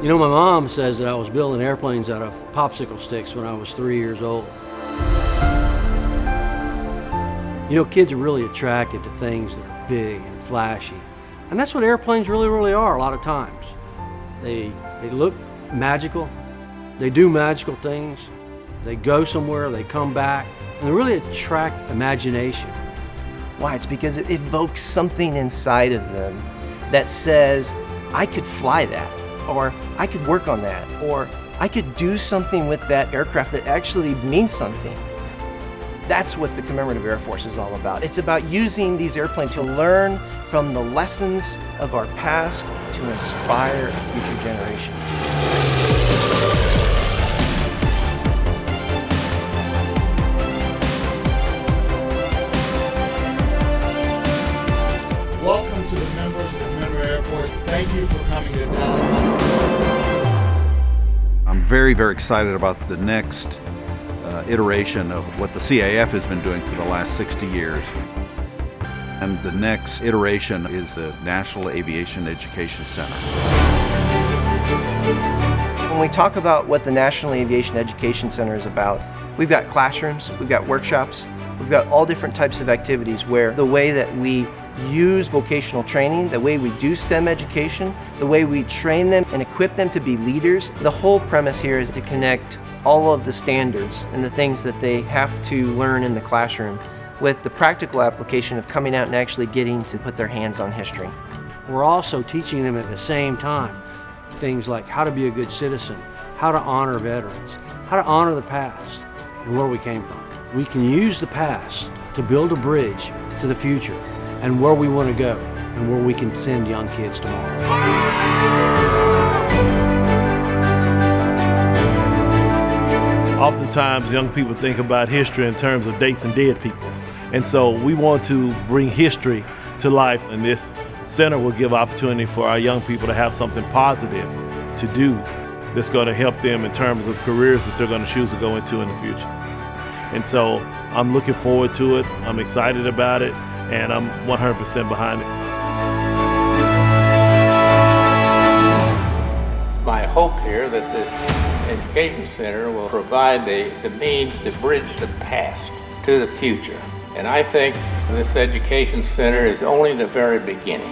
You know, my mom says that I was building airplanes out of popsicle sticks when I was 3 years old. You know, kids are really attracted to things that are big and flashy. And that's what airplanes really are a lot of times. They look magical. They do magical things. They go somewhere, they come back, and they really attract imagination. Why? It's because it evokes something inside of them that says, I could fly that, or I could work on that, or I could do something with that aircraft that actually means something. That's what the Commemorative Air Force is all about. It's about using these airplanes to learn from the lessons of our past to inspire a future generation. Welcome to the members of the Commemorative Air Force. Thank you for coming to Dallas. I'm very excited about the next iteration of what the CAF has been doing for the last 60 years. And the next iteration is the National Aviation Education Center. When we talk about what the National Aviation Education Center is about, we've got classrooms, we've got workshops, we've got all different types of activities where the way that we use vocational training, the way we do STEM education, the way we train them and equip them to be leaders, the whole premise here is to connect all of the standards and the things that they have to learn in the classroom with the practical application of coming out and actually getting to put their hands on history. We're also teaching them at the same time things like how to be a good citizen, how to honor veterans, how to honor the past and where we came from. We can use the past to build a bridge to the future and where we want to go and where we can send young kids tomorrow. Oftentimes, young people think about history in terms of dates and dead people. And so we want to bring history to life, and this center will give opportunity for our young people to have something positive to do that's going to help them in terms of careers that they're going to choose to go into in the future. And so I'm looking forward to it, I'm excited about it, and I'm 100% behind it. It's my hope here that this Education Center will provide the means to bridge the past to the future. And I think this Education Center is only the very beginning.